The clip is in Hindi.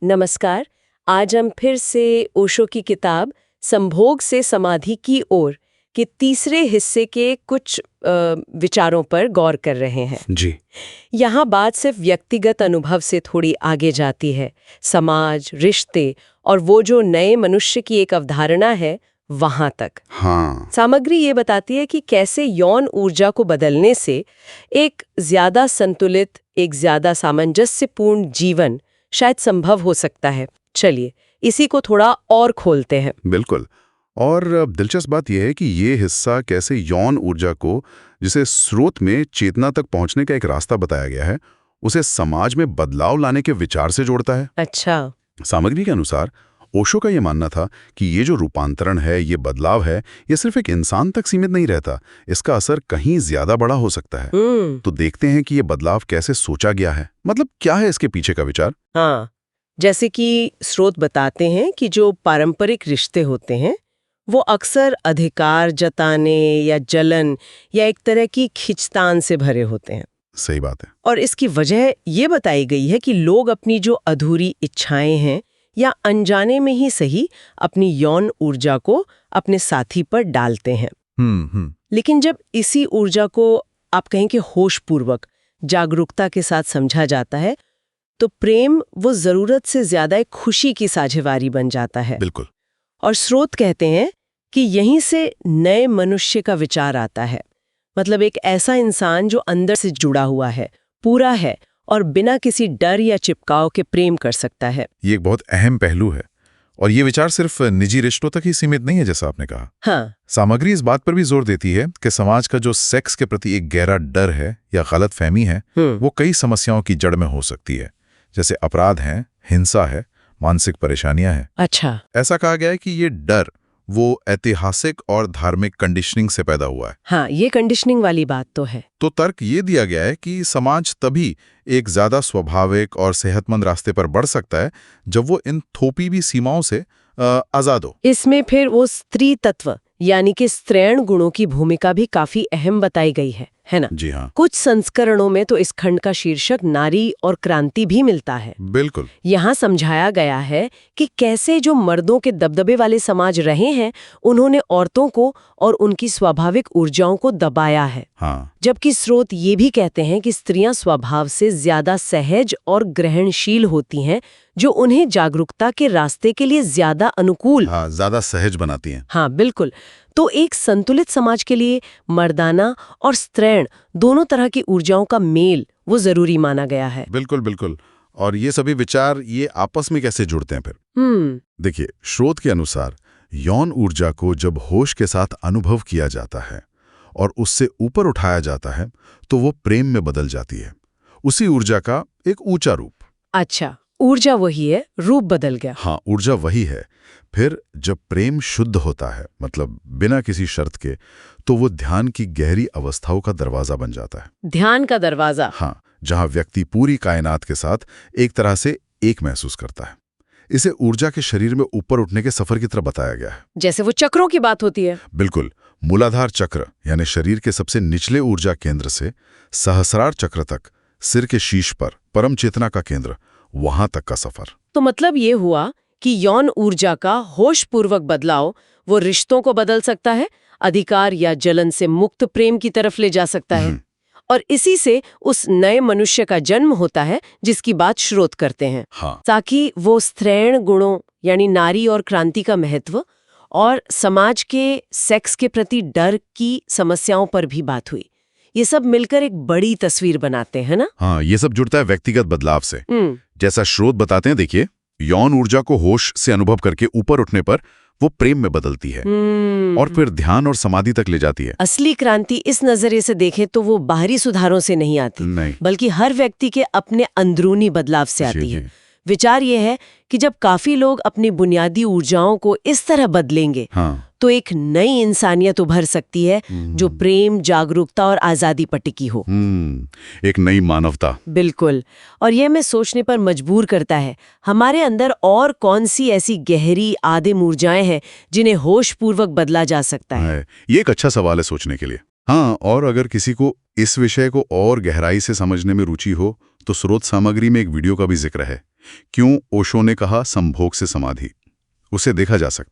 नमस्कार। आज हम फिर से ओशो की किताब संभोग से समाधि की ओर के तीसरे हिस्से के कुछ विचारों पर गौर कर रहे हैं। जी। यहाँ बात सिर्फ व्यक्तिगत अनुभव से थोड़ी आगे जाती है। समाज, रिश्ते और वो जो नए मनुष्य की एक अवधारणा है, वहां तक। हाँ। सामग्री ये बताती है कि कैसे यौन ऊर्जा को बदलने से एक ज्यादा संतुलित, एक ज्यादा सामंजस्यपूर्ण जीवन शायद संभव हो सकता है। चलिए इसी को थोड़ा और खोलते हैं। बिल्कुल। और दिलचस्प बात यह है कि ये हिस्सा कैसे यौन ऊर्जा को, जिसे स्रोत में चेतना तक पहुंचने का एक रास्ता बताया गया है, उसे समाज में बदलाव लाने के विचार से जोड़ता है। अच्छा। सामग्री के अनुसार ओशो का ये मानना था कि ये जो रूपांतरण है, ये बदलाव है, ये सिर्फ एक इंसान तक सीमित नहीं रहता, इसका असर कहीं ज्यादा बड़ा हो सकता है। तो देखते हैं कि ये बदलाव कैसे सोचा गया है, मतलब क्या है इसके पीछे का विचार। हाँ, जैसे कि स्रोत बताते हैं कि जो पारंपरिक रिश्ते होते हैं वो अक्सर अधिकार जताने या जलन या एक तरह की खिंचतान से भरे होते हैं। सही बात है। और इसकी वजह ये बताई गई है कि लोग अपनी जो अधूरी इच्छाएं हैं या अनजाने में ही सही अपनी यौन ऊर्जा को अपने साथी पर डालते हैं। लेकिन जब इसी ऊर्जा को आप कहें कि होशपूर्वक, जागरूकता के साथ समझा जाता है, तो प्रेम वो जरूरत से ज्यादा एक खुशी की साझेदारी बन जाता है। बिल्कुल। और स्रोत कहते हैं कि यहीं से नए मनुष्य का विचार आता है। मतलब एक ऐसा इंसान जो अंदर से जुड़ा हुआ है, पूरा है और बिना किसी डर या चिपकाव के प्रेम कर सकता है। ये एक बहुत अहम पहलू है और ये विचार सिर्फ निजी रिश्तों तक ही सीमित नहीं है, जैसा आपने कहा। हाँ। सामग्री इस बात पर भी जोर देती है कि समाज का जो सेक्स के प्रति एक गहरा डर है या गलत फहमी है, वो कई समस्याओं की जड़ में हो सकती है, जैसे अपराध हैं, हिंसा है, मानसिक परेशानियां हैं। अच्छा। ऐसा कहा गया है कि ये डर वो ऐतिहासिक और धार्मिक कंडीशनिंग से पैदा हुआ है। हाँ, ये कंडीशनिंग वाली बात तो है। तो तर्क ये दिया गया है कि समाज तभी एक ज्यादा स्वाभाविक और सेहतमंद रास्ते पर बढ़ सकता है जब वो इन थोपी भी सीमाओं से आजाद हो। इसमें फिर वो स्त्री तत्व यानी कि स्त्रैण गुणों की भूमिका भी काफी अहम बताई गई है ना? जी हाँ। कुछ संस्करणों में तो इस खंड का शीर्षक नारी और क्रांति भी मिलता है। बिल्कुल। यहाँ समझाया गया है कि कैसे जो मर्दों के दबदबे वाले समाज रहे हैं, उन्होंने औरतों को और उनकी स्वाभाविक ऊर्जाओं को दबाया है। हाँ। जबकि स्रोत ये भी कहते हैं कि स्त्रियां स्वभाव से ज्यादा सहज और ग्रहणशील होती हैं, जो उन्हें जागरूकता के रास्ते के लिए ज्यादा अनुकूल, हाँ, ज्यादा सहज बनाती हैं। हाँ बिल्कुल। तो एक संतुलित समाज के लिए मर्दाना और स्त्रैण दोनों तरह की ऊर्जाओं का मेल वो जरूरी माना गया है। बिल्कुल बिल्कुल। और ये सभी विचार ये आपस में कैसे जुड़ते हैं फिर? देखिए, स्रोत के अनुसार यौन ऊर्जा को जब होश के साथ अनुभव किया जाता है और उससे ऊपर उठाया जाता है, तो वो प्रेम में बदल जाती है, उसी ऊर्जा का एक ऊंचा रूप। अच्छा, ऊर्जा वही है, रूप बदल गया। हाँ, ऊर्जा वही है। फिर जब प्रेम शुद्ध होता है, मतलब बिना किसी शर्त के, तो वो ध्यान की गहरी अवस्थाओं का दरवाजा बन जाता है। ध्यान का दरवाजा? हाँ, जहां व्यक्ति पूरी कायनात के साथ एक तरह से एक महसूस करता है। इसे ऊर्जा के शरीर में ऊपर उठने के सफर की तरह बताया गया है। जैसे वो चक्रों की बात होती है। बिल्कुल। मूलाधार चक्र यानी शरीर के सबसे निचले ऊर्जा केंद्र से सहस्रार चक्र तक, सिर के शीर्ष पर परम चेतना का केंद्र, वहां तक का सफर। तो मतलब ये हुआ कि यौन ऊर्जा का होशपूर्वक बदलाव वो रिश्तों को बदल सकता है, अधिकार या जलन से मुक्त प्रेम की तरफ ले जा सकता है, और इसी से उस नए मनुष्य का जन्म होता है जिसकी बात स्रोत करते हैं। हाँ। ताकि वो स्त्रैण गुणों यानी नारी और क्रांति का महत्व और समाज के सेक्स के प्रति डर की समस्याओं पर भी बात हुई। ये सब मिलकर एक बड़ी तस्वीर बनाते हैं ना? हाँ, ये सब जुड़ता है व्यक्तिगत बदलाव से। जैसा स्रोत बताते हैं, देखिए, यौन ऊर्जा को होश से अनुभव करके ऊपर उठने पर वो प्रेम में बदलती है और फिर ध्यान और समाधि तक ले जाती है। असली क्रांति इस नजरिए से देखें तो वो बाहरी सुधारों से नहीं आती, नहीं, बल्कि हर व्यक्ति के अपने अंदरूनी बदलाव से आती है। विचार ये है कि जब काफी लोग अपनी बुनियादी ऊर्जाओं को इस तरह बदलेंगे, तो एक नई इंसानियत उभर सकती है जो प्रेम, जागरूकता और आजादी पर टिकी हो। एक नई मानवता। बिल्कुल। और यह मैं सोचने पर मजबूर करता है, हमारे अंदर और कौन सी ऐसी गहरी आदिम ऊर्जाएं हैं जिन्हें होशपूर्वक बदला जा सकता है? ये एक अच्छा सवाल है सोचने के लिए। हाँ, और अगर किसी को इस विषय को और गहराई से समझने में रुचि हो, तो स्रोत सामग्री में एक वीडियो का भी जिक्र है, क्यों ओशो ने कहा संभोग से समाधि। उसे देखा जा सकता है।